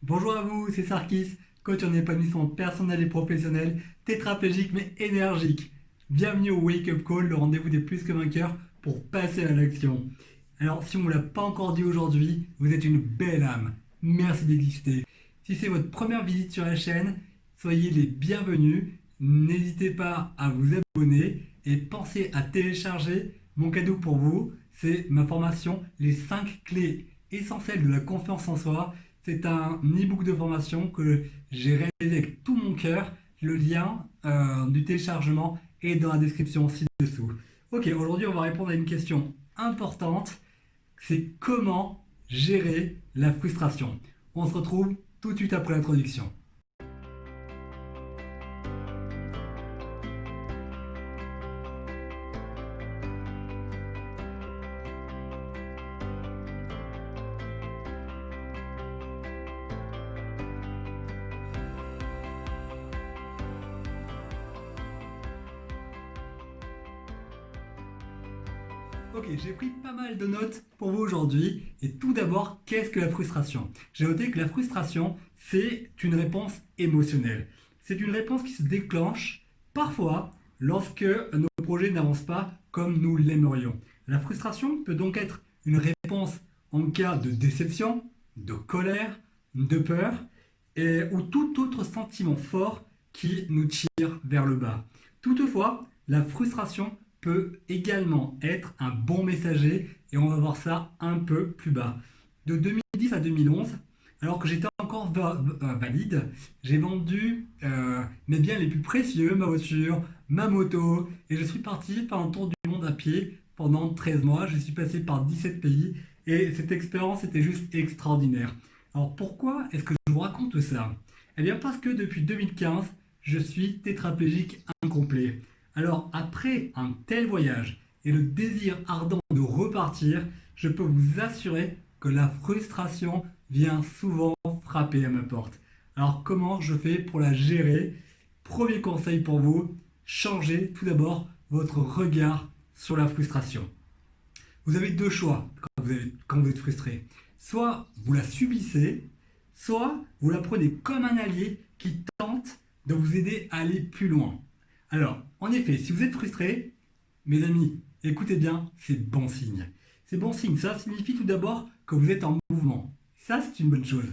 Bonjour à vous, c'est Sarkis, coach en épanouissement personnel et professionnel, tétraplégique mais énergique. Bienvenue au Wake Up Call, le rendez-vous des plus que vainqueurs pour passer à l'action. Alors, si on ne l'a pas encore dit aujourd'hui, vous êtes une belle âme. Merci d'exister. Si c'est votre première visite sur la chaîne, soyez les bienvenus. N'hésitez pas à vous abonner et pensez à télécharger mon cadeau pour vous. C'est ma formation, les 5 clés essentielles de la confiance en soi. C'est un e-book de formation que j'ai réalisé avec tout mon cœur. Le lien du téléchargement est dans la description ci-dessous. Ok, aujourd'hui on va répondre à une question importante. C'est comment gérer la frustration. On se retrouve tout de suite après l'introduction. Ok, j'ai pris pas mal de notes pour vous aujourd'hui. Et tout d'abord, qu'est-ce que la frustration? J'ai noté que la frustration, c'est une réponse émotionnelle. C'est une réponse qui se déclenche parfois lorsque nos projets n'avancent pas comme nous l'aimerions. La frustration peut donc être une réponse en cas de déception, de colère, de peur, ou tout autre sentiment fort qui nous tire vers le bas. Toutefois, la frustration peut également être un bon messager et on va voir ça un peu plus bas. De 2010 à 2011, alors que j'étais encore valide, j'ai vendu mes biens les plus précieux, ma voiture, ma moto, et je suis parti faire un tour du monde à pied pendant 13 mois. Je suis passé par 17 pays et cette expérience était juste extraordinaire. Alors pourquoi est-ce que je vous raconte ça? Eh bien parce que depuis 2015, je suis tétraplégique incomplet. Alors après un tel voyage et le désir ardent de repartir, je peux vous assurer que la frustration vient souvent frapper à ma porte. Alors comment je fais pour la gérer? Premier conseil pour vous, changez tout d'abord votre regard sur la frustration. Vous avez deux choix quand vous êtes frustré. Soit vous la subissez, soit vous la prenez comme un allié qui tente de vous aider à aller plus loin. Alors, en effet, si vous êtes frustré, mes amis, écoutez bien, c'est bon signe. C'est bon signe, ça signifie tout d'abord que vous êtes en mouvement. Ça, c'est une bonne chose.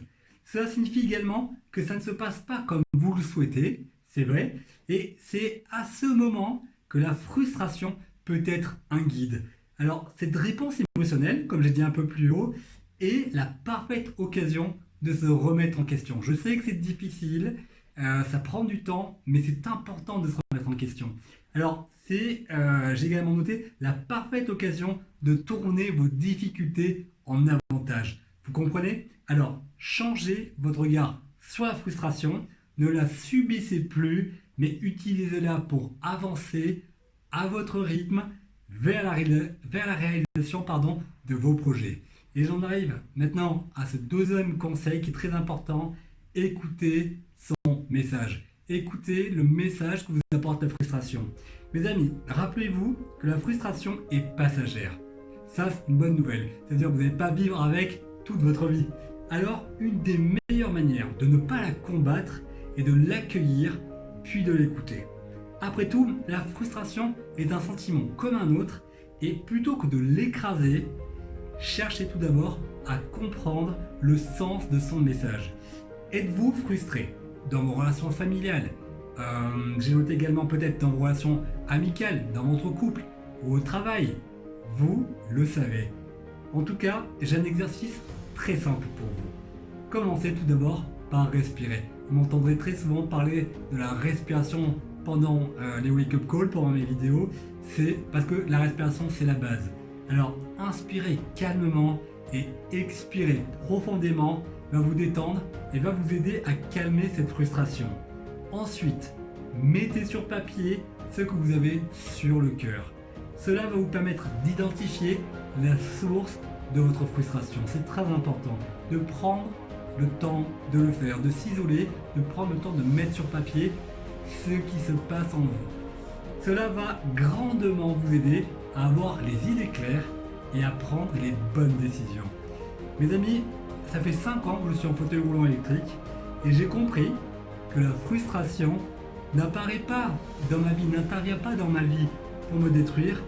Cela signifie également que ça ne se passe pas comme vous le souhaitez, c'est vrai, et c'est à ce moment que la frustration peut être un guide. Alors, cette réponse émotionnelle, comme j'ai dit un peu plus haut, est la parfaite occasion de se remettre en question. Je sais que c'est difficile, ça prend du temps, mais c'est important de se remettre en question. Alors, j'ai également noté la parfaite occasion de tourner vos difficultés en avantage. Vous comprenez? Alors, changez votre regard sur la frustration, ne la subissez plus, mais utilisez-la pour avancer à votre rythme vers la réalisation de vos projets. Et j'en arrive maintenant à ce deuxième conseil qui est très important. Écoutez son message. Écoutez le message que vous apporte la frustration. Mes amis, rappelez-vous que la frustration est passagère. Ça, c'est une bonne nouvelle. C'est-à-dire que vous n'allez pas vivre avec toute votre vie. Alors, une des meilleures manières de ne pas la combattre est de l'accueillir, puis de l'écouter. Après tout, la frustration est un sentiment comme un autre, et plutôt que de l'écraser, cherchez tout d'abord à comprendre le sens de son message. Êtes-vous frustré dans vos relations familiales? J'ai noté également peut-être dans vos relations amicales, dans votre couple ou au travail. Vous le savez. En tout cas, j'ai un exercice très simple pour vous. Commencez tout d'abord par respirer. Vous m'entendrez très souvent parler de la respiration pendant les wake-up calls, pendant mes vidéos. C'est parce que la respiration, c'est la base. Alors, inspirez calmement et expirez profondément va vous détendre et va vous aider à calmer cette frustration. Ensuite, mettez sur papier ce que vous avez sur le cœur. Cela va vous permettre d'identifier la source de votre frustration. C'est très important de prendre le temps de le faire, de s'isoler, de prendre le temps de mettre sur papier ce qui se passe en vous. Cela va grandement vous aider à avoir les idées claires et à prendre les bonnes décisions. Mes amis, ça fait 5 ans que je suis en fauteuil roulant électrique et j'ai compris que la frustration n'intervient pas dans ma vie pour me détruire,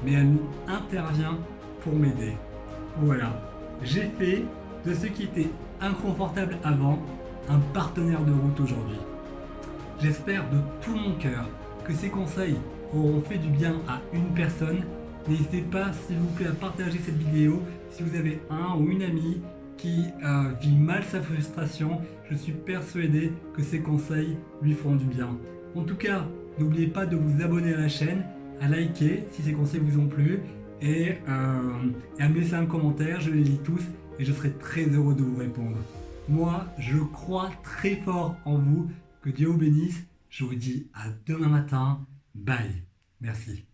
mais elle intervient pour m'aider. Voilà, j'ai fait de ce qui était inconfortable avant un partenaire de route aujourd'hui. J'espère de tout mon cœur que ces conseils auront fait du bien à une personne. N'hésitez pas, s'il vous plaît, à partager cette vidéo si vous avez un ou une amie qui vit mal sa frustration. Je suis persuadé que ces conseils lui feront du bien. En tout cas, n'oubliez pas de vous abonner à la chaîne, à liker si ces conseils vous ont plu et à me laisser un commentaire. Je les lis tous et je serai très heureux de vous répondre. Moi, je crois très fort en vous. Que Dieu vous bénisse. Je vous dis à demain matin. Bye. Merci.